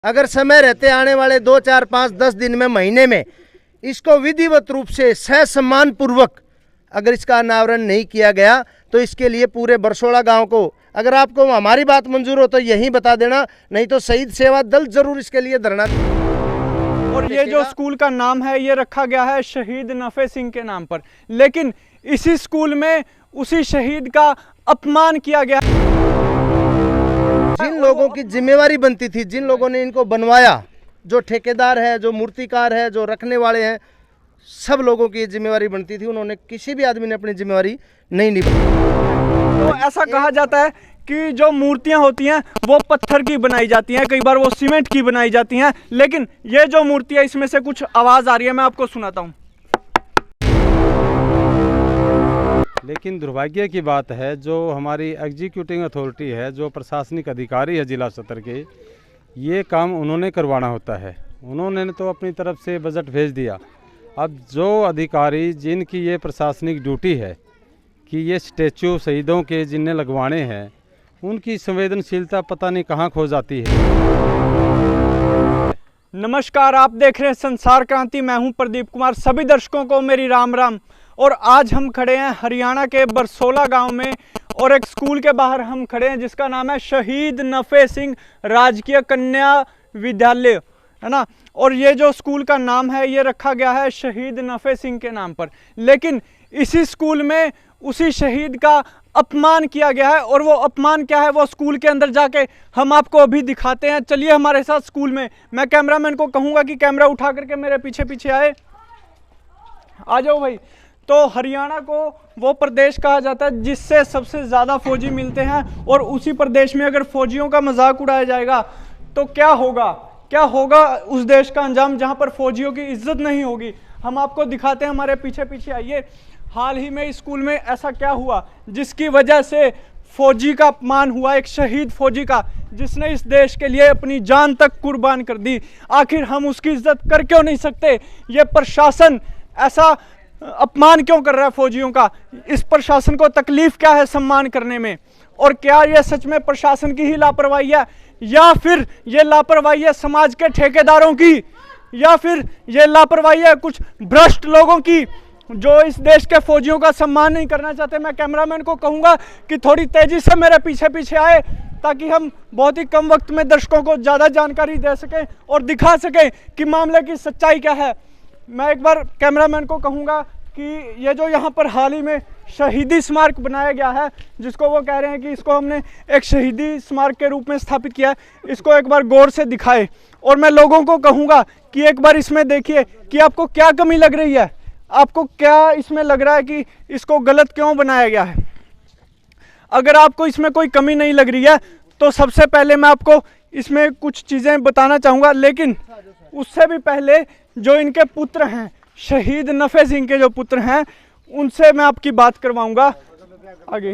अगर समय रहते आने वाले 2, 4, 5, 10 दिन में, महीने में इसको विधिवत रूप से सम्मान पूर्वक अगर इसका अनावरण नहीं किया गया तो इसके लिए पूरे बरसोला गांव को, अगर आपको हमारी बात मंजूर हो तो यहीं बता देना, नहीं तो शहीद सेवा दल जरूर इसके लिए धरना। और ये जो स्कूल का नाम है ये रखा गया है शहीद नफे सिंह के नाम पर, लेकिन इसी स्कूल में उसी शहीद का अपमान किया गया। जिन लोगों की जिम्मेवारी बनती थी, जिन लोगों ने इनको बनवाया, जो ठेकेदार है, जो मूर्तिकार है, जो रखने वाले हैं, सब लोगों की जिम्मेवारी बनती थी, उन्होंने किसी भी आदमी ने अपनी जिम्मेवारी नहीं निभाई। तो ऐसा कहा जाता है कि जो मूर्तियां होती हैं वो पत्थर की बनाई जाती हैं, कई बार वो सीमेंट की बनाई जाती हैं, लेकिन ये जो मूर्ति है इसमें से कुछ आवाज़ आ रही है, मैं आपको सुनाता हूँ। लेकिन दुर्भाग्य की बात है, जो हमारी एग्जीक्यूटिंग अथॉरिटी है, जो प्रशासनिक अधिकारी है जिला स्तर के, ये काम उन्होंने करवाना होता है। उन्होंने तो अपनी तरफ से बजट भेज दिया। अब जो अधिकारी जिनकी ये प्रशासनिक ड्यूटी है कि ये स्टैचू शहीदों के जिन्हें लगवाने हैं, उनकी संवेदनशीलता पता नहीं कहाँ खो जाती है। नमस्कार, आप देख रहे हैं संसार क्रांति, मैं हूं प्रदीप कुमार। सभी दर्शकों को मेरी राम राम। और आज हम खड़े हैं हरियाणा के बरसोला गांव में और एक स्कूल के बाहर हम खड़े हैं जिसका नाम है शहीद नफे सिंह राजकीय कन्या विद्यालय, है ना। और ये जो स्कूल का नाम है ये रखा गया है शहीद नफे सिंह के नाम पर, लेकिन इसी स्कूल में उसी शहीद का अपमान किया गया है। और वो अपमान क्या है वो स्कूल के अंदर जाके हम आपको अभी दिखाते हैं। चलिए हमारे साथ स्कूल में। मैं कैमरामैन को कहूँगा कि कैमरा उठा करके मेरे पीछे पीछे आए, आ जाओ भाई। तो हरियाणा को वो प्रदेश कहा जाता है जिससे सबसे ज़्यादा फौजी मिलते हैं, और उसी प्रदेश में अगर फौजियों का मजाक उड़ाया जाएगा तो क्या होगा उस देश का अंजाम जहां पर फौजियों की इज्जत नहीं होगी। हम आपको दिखाते हैं, हमारे पीछे पीछे आइए। हाल ही में स्कूल में ऐसा क्या हुआ जिसकी वजह से फौजी का अपमान हुआ, एक शहीद फौजी का जिसने इस देश के लिए अपनी जान तक कुर्बान कर दी। आखिर हम उसकी इज्जत कर क्यों नहीं सकते? ये प्रशासन ऐसा अपमान क्यों कर रहा है फौजियों का? इस प्रशासन को तकलीफ क्या है सम्मान करने में? और क्या ये सच में प्रशासन की ही लापरवाही है, या फिर ये लापरवाही है समाज के ठेकेदारों की, या फिर ये लापरवाही है कुछ भ्रष्ट लोगों की जो इस देश के फौजियों का सम्मान नहीं करना चाहते? मैं कैमरामैन को कहूँगा कि थोड़ी तेजी से मेरे पीछे पीछे आए ताकि हम बहुत ही कम वक्त में दर्शकों को ज़्यादा जानकारी दे सकें और दिखा सकें कि मामले की सच्चाई क्या है। मैं एक बार कैमरामैन को कहूँगा कि ये जो यहाँ पर हाल ही में शहीदी स्मारक बनाया गया है, जिसको वो कह रहे हैं कि इसको हमने एक शहीदी स्मारक के रूप में स्थापित किया है, इसको एक बार गौर से दिखाए। और मैं लोगों को कहूँगा कि एक बार इसमें देखिए कि आपको क्या कमी लग रही है, आपको क्या इसमें लग रहा है कि इसको गलत क्यों बनाया गया है। अगर आपको इसमें कोई कमी नहीं लग रही है तो सबसे पहले मैं आपको इसमें कुछ चीज़ें बताना चाहूँगा, लेकिन उससे भी पहले जो इनके पुत्र हैं, शहीद नफे सिंह के जो पुत्र हैं, उनसे मैं आपकी बात करवाऊंगा। आगे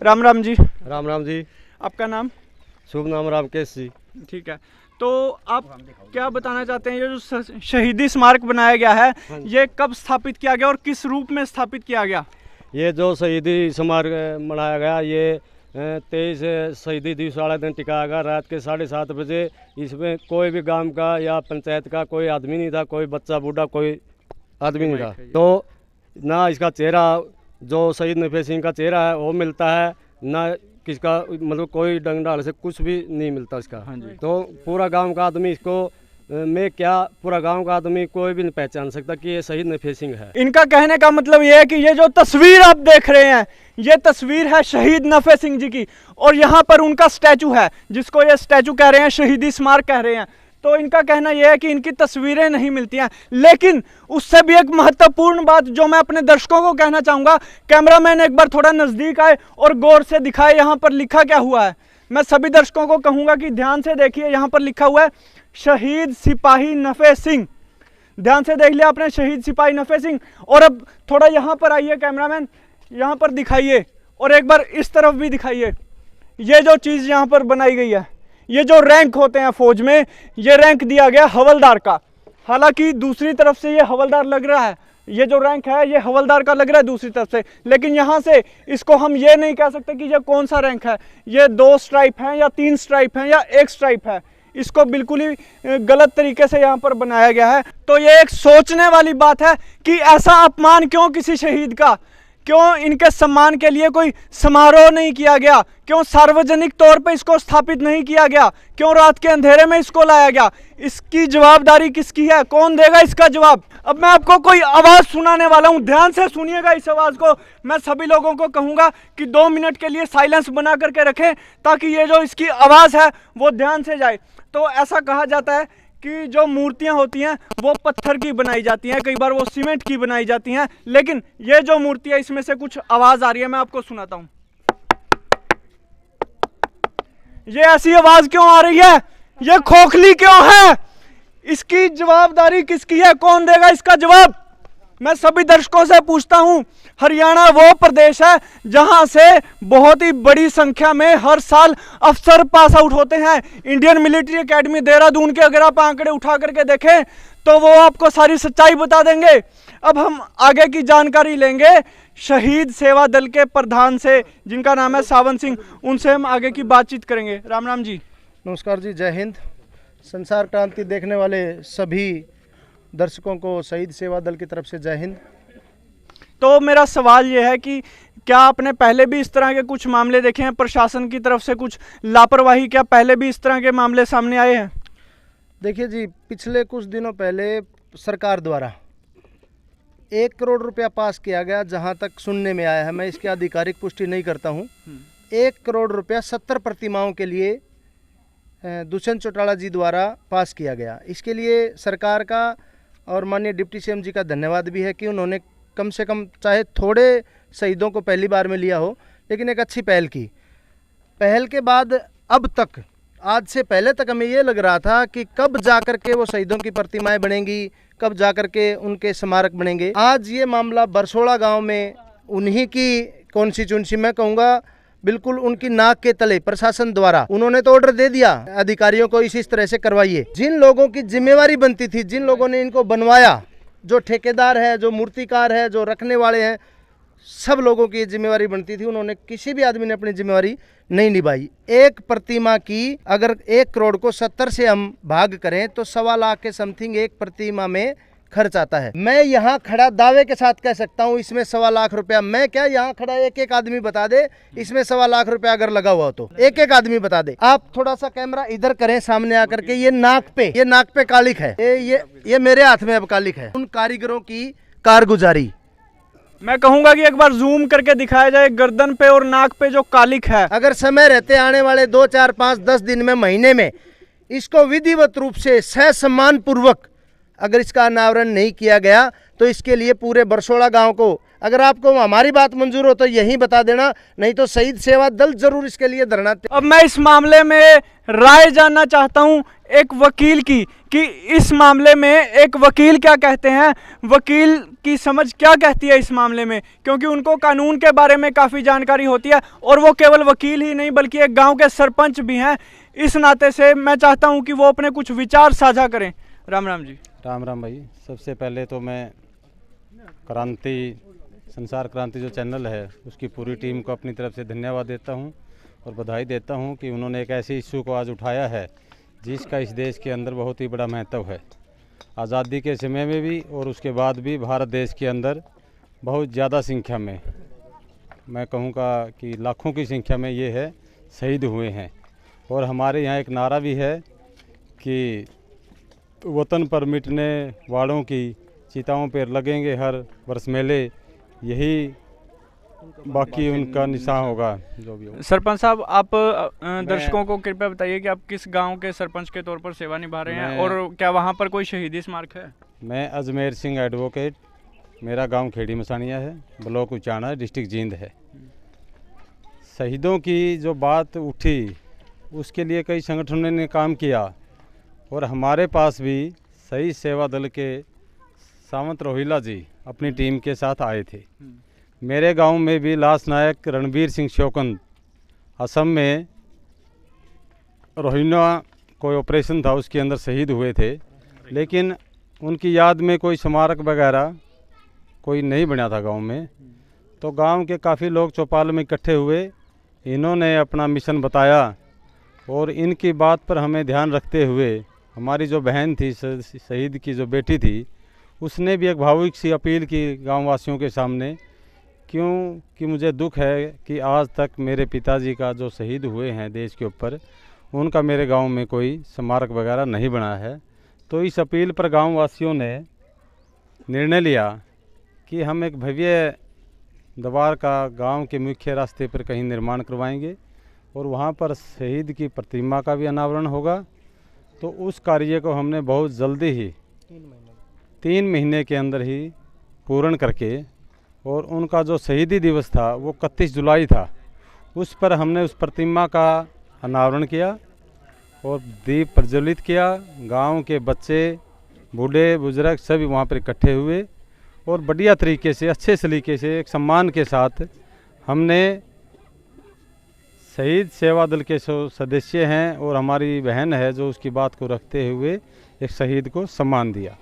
राम राम जी। राम राम जी। आपका नाम? शुभ नाम रामकेश जी। ठीक है, तो आप क्या बताना चाहते हैं? ये जो शहीदी स्मारक बनाया गया है ये कब स्थापित किया गया और किस रूप में स्थापित किया गया? ये जो शहीदी स्मारक बनाया गया ये 23 शहीदी दिवस वाले दिन टिकाया गया रात के 7:30 बजे। इसमें कोई भी गांव का या पंचायत का कोई आदमी नहीं था, कोई बच्चा बूढ़ा कोई आदमी नहीं था। तो ना इसका चेहरा, जो शहीद नफे सिंह का चेहरा है वो मिलता है, ना किसका मतलब कोई डंग डाल से कुछ भी नहीं मिलता इसका। तो पूरा गांव का आदमी इसको पूरा गांव का आदमी कोई भी नहीं पहचान सकता कि ये शहीद नफे सिंह है। इनका कहने का मतलब ये है कि ये जो तस्वीर आप देख रहे हैं ये तस्वीर है शहीद नफे सिंह जी की, और यहाँ पर उनका स्टैचू है जिसको ये स्टैचू कह रहे हैं, शहीदी स्मारक कह रहे हैं। तो इनका कहना यह है कि इनकी तस्वीरें नहीं मिलती हैं। लेकिन उससे भी एक महत्वपूर्ण बात जो मैं अपने दर्शकों को कहना चाहूँगा, कैमरामैन एक बार थोड़ा नज़दीक आए और गौर से दिखाए यहाँ पर लिखा क्या हुआ है। मैं सभी दर्शकों को कहूँगा कि ध्यान से देखिए, यहाँ पर लिखा हुआ है शहीद सिपाही नफे सिंह। ध्यान से देख लिया आपने, शहीद सिपाही नफे सिंह। और अब थोड़ा यहाँ पर आइए कैमरामैन, यहाँ पर दिखाइए और एक बार इस तरफ भी दिखाइए। ये जो चीज़ यहाँ पर बनाई गई है, ये जो रैंक होते हैं फौज में, ये रैंक दिया गया हवलदार का। हालांकि दूसरी तरफ से ये हवलदार लग रहा है, ये जो रैंक है ये हवलदार का लग रहा है दूसरी तरफ से, लेकिन यहाँ से इसको हम ये नहीं कह सकते कि ये कौन सा रैंक है। ये 2 स्ट्राइप हैं या 3 स्ट्राइप हैं या 1 स्ट्राइप है। इसको बिल्कुल ही गलत तरीके से यहाँ पर बनाया गया है। तो ये एक सोचने वाली बात है कि ऐसा अपमान क्यों किसी शहीद का, क्यों इनके सम्मान के लिए कोई समारोह नहीं किया गया, क्यों सार्वजनिक तौर पे इसको स्थापित नहीं किया गया, क्यों रात के अंधेरे में इसको लाया गया। इसकी जवाबदारी किसकी है, कौन देगा इसका जवाब। अब मैं आपको कोई आवाज़ सुनाने वाला हूँ, ध्यान से सुनिएगा इस आवाज़ को। मैं सभी लोगों को कहूँगा कि 2 मिनट के लिए साइलेंस बना करके रखें ताकि ये जो इसकी आवाज़ है वो ध्यान से जाए। तो ऐसा कहा जाता है कि जो मूर्तियां होती हैं वो पत्थर की बनाई जाती हैं, कई बार वो सीमेंट की बनाई जाती हैं, लेकिन ये जो मूर्ति है इसमें से कुछ आवाज़ आ रही है, मैं आपको सुनाता हूँ। ये ऐसी आवाज़ क्यों आ रही है, ये खोखली क्यों है, इसकी जवाबदारी किसकी है, कौन देगा इसका जवाब। मैं सभी दर्शकों से पूछता हूं, हरियाणा वो प्रदेश है जहां से बहुत ही बड़ी संख्या में हर साल अफसर पास आउट होते हैं। इंडियन मिलिट्री एकेडमी देहरादून के अगर आप आंकड़े उठा करके देखें तो वो आपको सारी सच्चाई बता देंगे। अब हम आगे की जानकारी लेंगे शहीद सेवा दल के प्रधान से, जिनका नाम है सावन सिंह, उनसे हम आगे की बातचीत करेंगे। राम राम जी। नमस्कार जी, जय हिंद। संसार क्रांति देखने वाले सभी दर्शकों को शहीद सेवा दल की तरफ से जय हिंद। तो मेरा सवाल ये है कि क्या आपने पहले भी इस तरह के कुछ मामले देखे हैं, प्रशासन की तरफ से कुछ लापरवाही, क्या पहले भी इस तरह के मामले सामने आए हैं? देखिए जी, पिछले कुछ दिनों पहले सरकार द्वारा 1 करोड़ रुपया पास किया गया, जहां तक सुनने में आया है, मैं इसकी आधिकारिक पुष्टि नहीं करता हूं। 1 करोड़ रुपया 70 प्रतिमाओं के लिए दुष्यंत चौटाला जी द्वारा पास किया गया। इसके लिए सरकार का और माननीय डिप्टी सीएम जी का धन्यवाद भी है कि उन्होंने कम से कम, चाहे थोड़े शहीदों को पहली बार में लिया हो, लेकिन एक अच्छी पहल की। पहल के बाद अब तक, आज से पहले तक हमें ये लग रहा था कि कब जाकर के वो शहीदों की प्रतिमाएं बनेंगी, कब जाकर के उनके स्मारक बनेंगे। आज ये मामला बरसोड़ा गांव में उन्हीं की कॉन्स्टिट्यूंसी में कहूँगा बिल्कुल उनकी नाक के तले प्रशासन द्वारा उन्होंने तो ऑर्डर दे दिया अधिकारियों को, इस तरह से करवाइए। जिन लोगों की जिम्मेवारी बनती थी, जिन लोगों ने इनको बनवाया, जो ठेकेदार है, जो मूर्तिकार है, जो रखने वाले हैं, सब लोगों की जिम्मेवारी बनती थी, उन्होंने, किसी भी आदमी ने अपनी जिम्मेवारी नहीं निभाई। एक प्रतिमा की अगर 1 करोड़ को 70 से हम भाग करें तो 1.25 लाख के समथिंग एक प्रतिमा में खर्च आता है। मैं यहाँ खड़ा दावे के साथ कह सकता हूँ इसमें 1.25 लाख रुपया, मैं क्या यहाँ खड़ा एक आदमी बता दे इसमें 1.25 लाख रुपया अगर लगा हुआ तो एक आदमी बता दे। आप थोड़ा सा कैमरा इधर करें सामने आकर के, ये नाक पे कालिक है, ये मेरे हाथ में अब कालिक है। उन कारीगरों की कारगुजारी मैं कहूंगा कि एक बार जूम करके दिखाया जाए गर्दन पे और नाक पे जो कालिक है। अगर समय रहते आने वाले 2, 4, 5, 10 दिन में, महीने में इसको विधिवत रूप से ससम्मान पूर्वक अगर इसका अनावरण नहीं किया गया तो इसके लिए पूरे बरसोड़ा गांव को, अगर आपको हमारी बात मंजूर हो तो यहीं बता देना, नहीं तो शहीद सेवा दल जरूर इसके लिए धरना। अब मैं इस मामले में राय जानना चाहता हूं एक वकील की, कि इस मामले में एक वकील क्या कहते हैं, वकील की समझ क्या कहती है इस मामले में, क्योंकि उनको कानून के बारे में काफ़ी जानकारी होती है और वो केवल वकील ही नहीं बल्कि एक गाँव के सरपंच भी हैं। इस नाते से मैं चाहता हूँ कि वो अपने कुछ विचार साझा करें। राम राम जी। राम राम भाई। सबसे पहले तो मैं संसार क्रांति जो चैनल है उसकी पूरी टीम को अपनी तरफ से धन्यवाद देता हूं और बधाई देता हूं कि उन्होंने एक ऐसे इशू को आज उठाया है जिसका इस देश के अंदर बहुत ही बड़ा महत्व है। आज़ादी के समय में भी और उसके बाद भी भारत देश के अंदर बहुत ज़्यादा संख्या में, मैं कहूँगा कि लाखों की संख्या में ये है शहीद हुए हैं। और हमारे यहाँ एक नारा भी है कि वतन पर मिटने वालों की चिताओं पर लगेंगे हर वर्ष मेले, यही बाकी उनका निशान होगा जो भी हो। सरपंच साहब, आप दर्शकों को कृपया बताइए कि आप किस गांव के सरपंच के तौर पर सेवा निभा रहे हैं और क्या वहां पर कोई शहीदी स्मारक है? मैं अजमेर सिंह एडवोकेट, मेरा गांव खेड़ी मसानिया है, ब्लॉक उचाना, डिस्ट्रिक्ट जींद है। शहीदों की जो बात उठी उसके लिए कई संगठनों ने काम किया और हमारे पास भी शहीद सेवा दल के सावंत रोहिला जी अपनी टीम के साथ आए थे। मेरे गांव में भी लास्ट नायक रणबीर सिंह शौकंद, असम में रोहिना कोई ऑपरेशन था उसके अंदर शहीद हुए थे, लेकिन उनकी याद में कोई स्मारक वगैरह कोई नहीं बना था गांव में। तो गांव के काफ़ी लोग चौपाल में इकट्ठे हुए, इन्होंने अपना मिशन बताया और इनकी बात पर हमें ध्यान रखते हुए हमारी जो बहन थी, शहीद की जो बेटी थी, उसने भी एक भावुक सी अपील की गाँव वासियों के सामने, क्योंकि मुझे दुख है कि आज तक मेरे पिताजी का जो शहीद हुए हैं देश के ऊपर, उनका मेरे गांव में कोई स्मारक वगैरह नहीं बना है। तो इस अपील पर गांव वासियों ने निर्णय लिया कि हम एक भव्य दीवार का गांव के मुख्य रास्ते पर कहीं निर्माण करवाएंगे और वहां पर शहीद की प्रतिमा का भी अनावरण होगा। तो उस कार्य को हमने बहुत जल्दी ही 3 महीने के अंदर ही पूर्ण करके, और उनका जो शहीदी दिवस था वो 31 जुलाई था, उस पर हमने उस प्रतिमा का अनावरण किया और दीप प्रज्वलित किया। गांव के बच्चे, बूढ़े बुजुर्ग सभी वहां पर इकट्ठे हुए और बढ़िया तरीके से, अच्छे सलीके से, एक सम्मान के साथ हमने शहीद सेवा दल के सदस्य हैं और हमारी बहन है जो उसकी बात को रखते हुए एक शहीद को सम्मान दिया।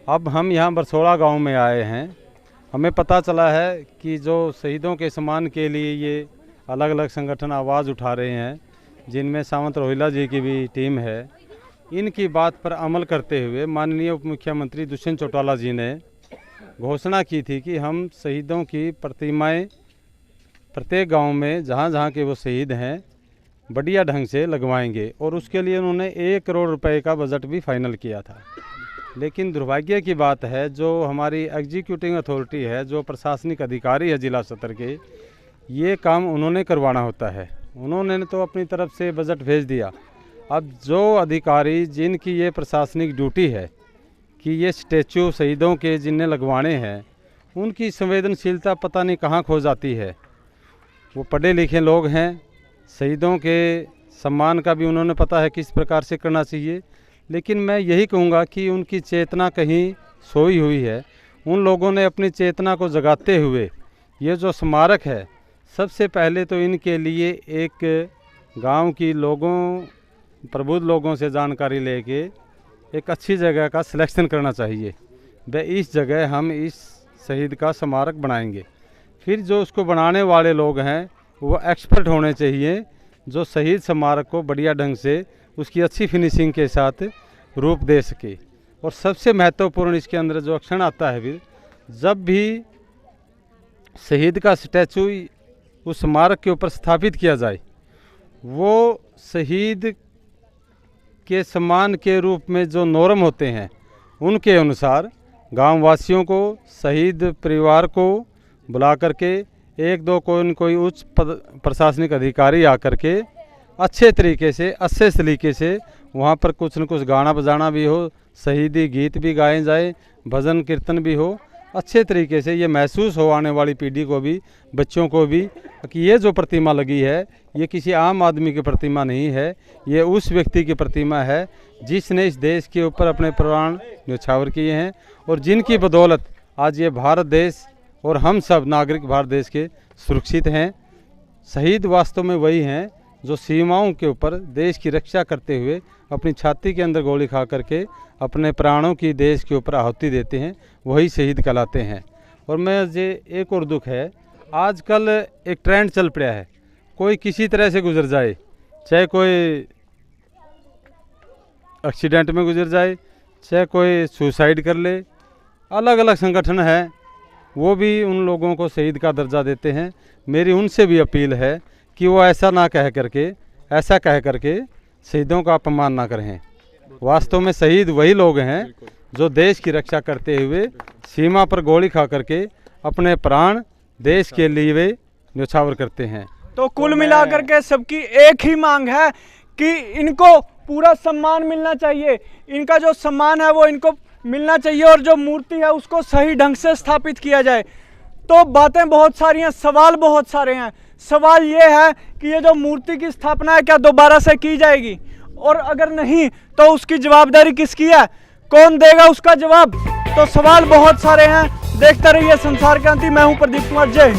अब हम यहाँ बरसोड़ा गांव में आए हैं। हमें पता चला है कि जो शहीदों के सम्मान के लिए ये अलग अलग संगठन आवाज़ उठा रहे हैं, जिनमें सावंत रोहिला जी की भी टीम है, इनकी बात पर अमल करते हुए माननीय उप मुख्यमंत्री दुष्यंत चौटाला जी ने घोषणा की थी कि हम शहीदों की प्रतिमाएं प्रत्येक गांव में जहां जहां के वो शहीद हैं बढ़िया ढंग से लगवाएंगे, और उसके लिए उन्होंने 1 करोड़ रुपए का बजट भी फाइनल किया था। लेकिन दुर्भाग्य की बात है, जो हमारी एग्जीक्यूटिंग अथॉरिटी है, जो प्रशासनिक अधिकारी है जिला स्तर के, ये काम उन्होंने करवाना होता है। उन्होंने तो अपनी तरफ से बजट भेज दिया। अब जो अधिकारी जिनकी ये प्रशासनिक ड्यूटी है कि ये स्टैचू शहीदों के जिन्हें लगवाने हैं, उनकी संवेदनशीलता पता नहीं कहाँ खो जाती है। वो पढ़े लिखे लोग हैं, शहीदों के सम्मान का भी उन्होंने पता है किस प्रकार से करना चाहिए, लेकिन मैं यही कहूँगा कि उनकी चेतना कहीं सोई हुई है। उन लोगों ने अपनी चेतना को जगाते हुए ये जो स्मारक है, सबसे पहले तो इनके लिए एक गांव की लोगों, प्रबुद्ध लोगों से जानकारी लेके एक अच्छी जगह का सिलेक्शन करना चाहिए। व इस जगह हम इस शहीद का स्मारक बनाएंगे। फिर जो उसको बनाने वाले लोग हैं वो एक्सपर्ट होने चाहिए, जो शहीद स्मारक को बढ़िया ढंग से उसकी अच्छी फिनिशिंग के साथ रूप दे सके। और सबसे महत्वपूर्ण इसके अंदर जो क्षण आता है, फिर जब भी शहीद का स्टैचू उस स्मारक के ऊपर स्थापित किया जाए, वो शहीद के सम्मान के रूप में जो नॉर्म होते हैं उनके अनुसार गांव वासियों को, शहीद परिवार को बुला करके, 1-2 कोई उच्च प्रशासनिक अधिकारी आकर के अच्छे तरीके से, अच्छे तरीके से वहाँ पर कुछ न कुछ गाना बजाना भी हो, शहीदी गीत भी गाए जाए, भजन कीर्तन भी हो, अच्छे तरीके से ये महसूस हो आने वाली पीढ़ी को भी, बच्चों को भी, कि ये जो प्रतिमा लगी है ये किसी आम आदमी की प्रतिमा नहीं है, ये उस व्यक्ति की प्रतिमा है जिसने इस देश के ऊपर अपने प्राण न्यौछावर किए हैं और जिनकी बदौलत आज ये भारत देश और हम सब नागरिक भारत देश के सुरक्षित हैं। शहीद वास्तव में वही हैं जो सीमाओं के ऊपर देश की रक्षा करते हुए अपनी छाती के अंदर गोली खा करके अपने प्राणों की देश के ऊपर आहुति देते हैं, वही शहीद कहलाते हैं। और मैं ये एक और दुख है, आजकल एक ट्रेंड चल पड़ा है, कोई किसी तरह से गुजर जाए, चाहे कोई एक्सीडेंट में गुजर जाए, चाहे कोई सुसाइड कर ले, अलग अलग संगठन हैं वो भी उन लोगों को शहीद का दर्जा देते हैं। मेरी उनसे भी अपील है कि वो ऐसा ना कह करके शहीदों का अपमान ना करें। वास्तव में शहीद वही लोग हैं जो देश की रक्षा करते हुए सीमा पर गोली खा करके अपने प्राण देश के लिए न्यौछावर करते हैं। तो कुल मिलाकर के सबकी एक ही मांग है कि इनको पूरा सम्मान मिलना चाहिए, इनका जो सम्मान है वो इनको मिलना चाहिए और जो मूर्ति है उसको सही ढंग से स्थापित किया जाए। तो बातें बहुत सारी हैं, सवाल बहुत सारे हैं। सवाल ये है कि ये जो मूर्ति की स्थापना है क्या दोबारा से की जाएगी, और अगर नहीं तो उसकी जवाबदारी किसकी है, कौन देगा उसका जवाब। तो सवाल बहुत सारे हैं। देखते रहिए संसार क्रांति। मैं हूं प्रदीप कुमार। जय।